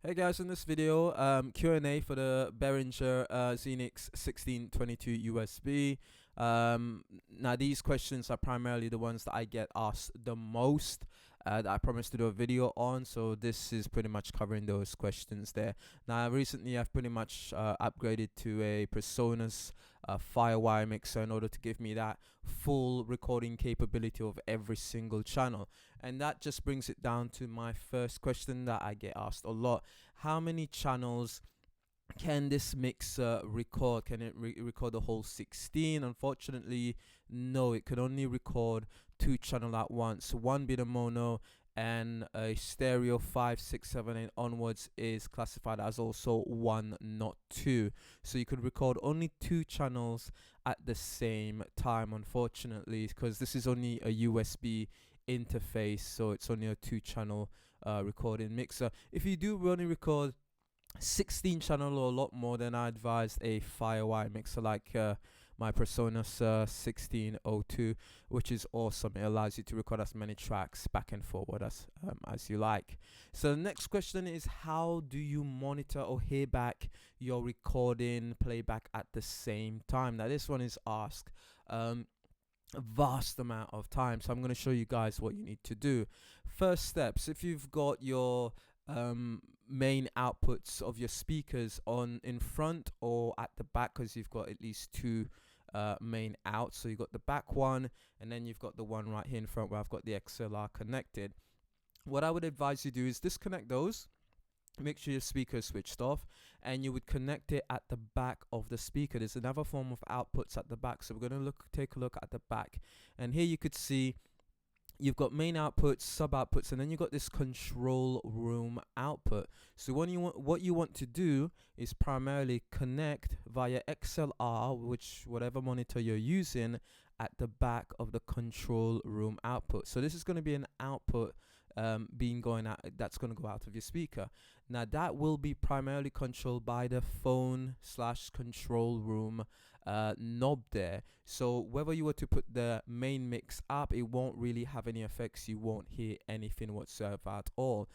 Hey guys, in this video, Q&A for the Behringer X1622 USB. Now these questions are primarily the ones that I get asked the most, that I promised to do a video on, so this is pretty much covering those questions there. Now recently I've pretty much upgraded to a Presonus Firewire mixer in order to give me that full recording capability of every single channel. And that just brings it down to my first question that I get asked a lot. How many channels can this mixer record? Can it record the whole 16? Unfortunately, no, it could only record 2 channels at once, one being a mono, and a stereo 5, 6, 7, 8 onwards is classified as also 1, not 2. So you could record only 2 channels at the same time, unfortunately, because this is only a USB interface, so it's only a 2-channel recording mixer. If you do only record 16 channel or a lot more, then I advise a Firewire mixer like my Presonus 1602, which is awesome. It allows you to record as many tracks back and forward as you like. So the next question is, how do you monitor or hear back your recording playback at the same time? Now this one is asked a vast amount of time, so I'm going to show you guys what you need to do. First steps: if you've got your main outputs of your speakers on in front or at the back, because you've got at least 2 main outs, so you've got the back one and then you've got the one right here in front where I've got the XLR connected. What I would advise you do is disconnect those, make sure your speaker is switched off, and you would connect it at the back of the speaker. There's another form of outputs at the back, so we're going to take a look at the back, and here you could see you've got main outputs, sub outputs, and then you've got this control room output. So what you want to do is primarily connect via XLR, which whatever monitor you're using, at the back of the control room output. So this is going to be an output that's going to go out of your speaker. Now that will be primarily controlled by the phone / control room knob there. So whether you were to put the main mix up, it won't really have any effects. You won't hear anything whatsoever at all.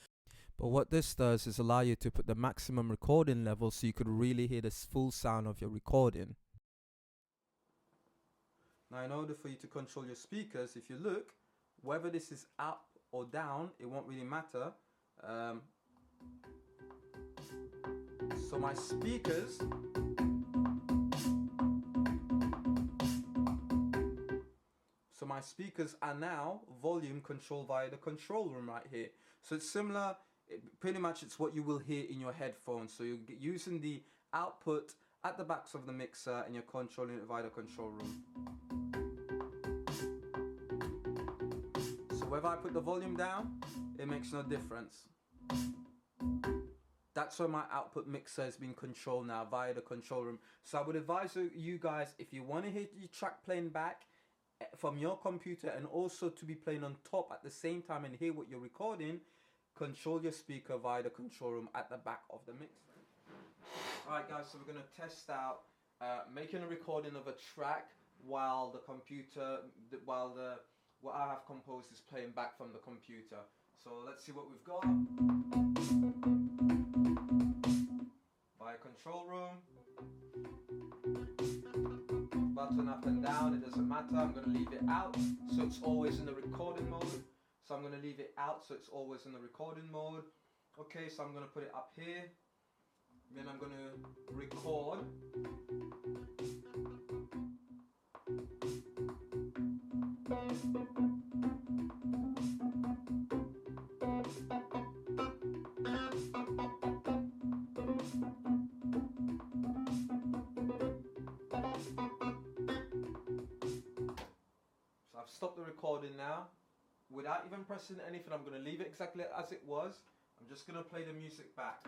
But what this does is allow you to put the maximum recording level so you could really hear the full sound of your recording. Now in order for you to control your speakers, if you look, whether this is up or down, it won't really matter. So my speakers are now volume controlled via the control room right here. So it's similar, pretty much it's what you will hear in your headphones. So you're using the output at the backs of the mixer and you're controlling it via the control room. So whether I put the volume down, it makes no difference. That's why my output mixer is being controlled now via the control room. So I would advise you guys, if you want to hear your track playing back from your computer and also to be playing on top at the same time and hear what you're recording, control your speaker via the control room at the back of the mixer. Alright guys, so we're going to test out making a recording of a track while the computer, what I have composed is playing back from the computer. So let's see what we've got. Via control room. Button up and down, it doesn't matter. I'm going to leave it out so it's always in the recording mode. So I'm going to leave it out so it's always in the recording mode. Okay, so I'm going to put it up here. Then I'm going to record. Stop the recording now. Without even pressing anything, I'm going to leave it exactly as it was. I'm just going to play the music back.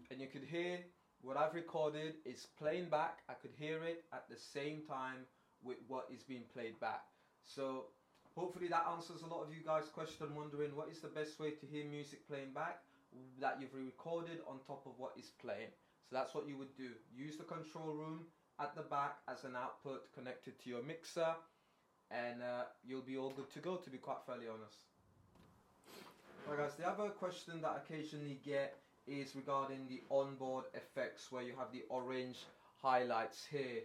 And you could hear what I've recorded is playing back. I could hear it at the same time with what is being played back. So hopefully that answers a lot of you guys' question, wondering what is the best way to hear music playing back that you've recorded on top of what is playing. So that's what you would do. Use the control room at the back as an output connected to your mixer, and you'll be all good to go, to be quite fairly honest. Right guys, the other question that I occasionally get is regarding the onboard effects, where you have the orange highlights here,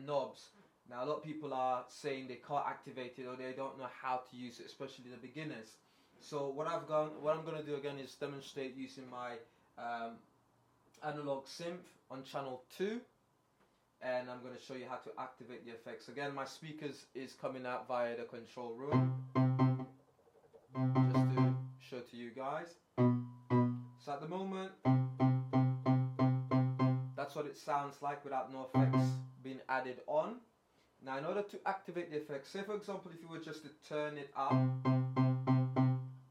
knobs. Now a lot of people are saying they can't activate it or they don't know how to use it, especially the beginners. So what I'm going to do again is demonstrate using my Analogue synth on channel 2, and I'm going to show you how to activate the effects. Again, my speakers is coming out via the control room, just to show to you guys. So at the moment, that's what it sounds like without no effects being added on. Now in order to activate the effects, say for example if you were just to turn it up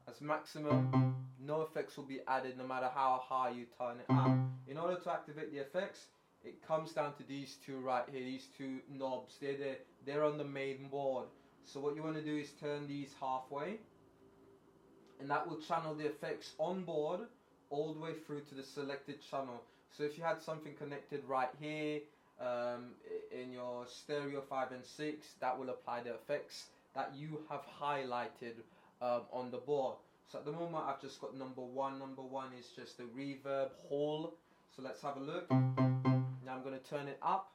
as maximum, no effects will be added no matter how high you turn it up. In order to activate the effects, it comes down to these two right here, these two knobs. They're on the main board. So what you want to do is turn these halfway, and that will channel the effects on board all the way through to the selected channel. So if you had something connected right here in your stereo 5 and 6, that will apply the effects that you have highlighted on the board. So at the moment I've just got number 1. Number 1 is just a reverb hall. So let's have a look. Now I'm going to turn it up.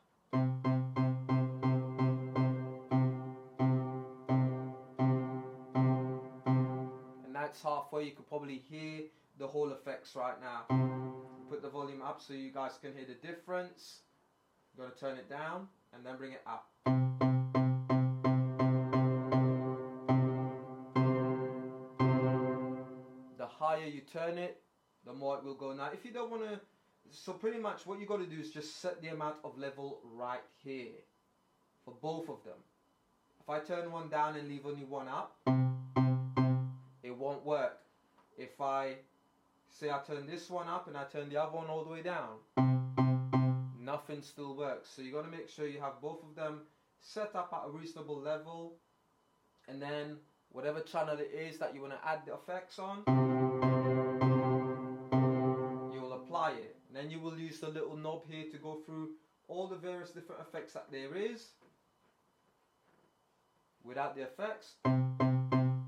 And that's halfway. You could probably hear the whole effects right now. Put the volume up so you guys can hear the difference. I'm going to turn it down and then bring it up. The higher you turn it, the more it will go. Now if you don't want to, so pretty much what you got to do is just set the amount of level right here for both of them. If I turn one down and leave only one up, it won't work. If I say I turn this one up and I turn the other one all the way down, nothing still works. So you got to make sure you have both of them set up at a reasonable level, and then whatever channel it is that you want to add the effects on, you will apply it. And then you will use the little knob here to go through all the various different effects that there is, without the effects,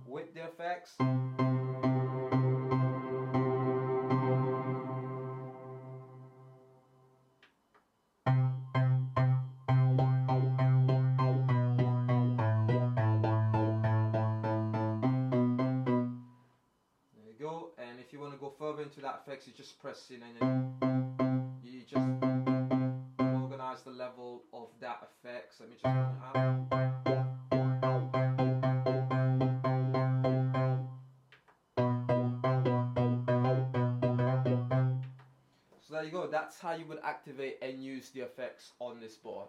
with the effects. If you want to go further into that effects, you just press in and you just organize the level of that effects. Let me just turn it up. So there you go, that's how you would activate and use the effects on this board.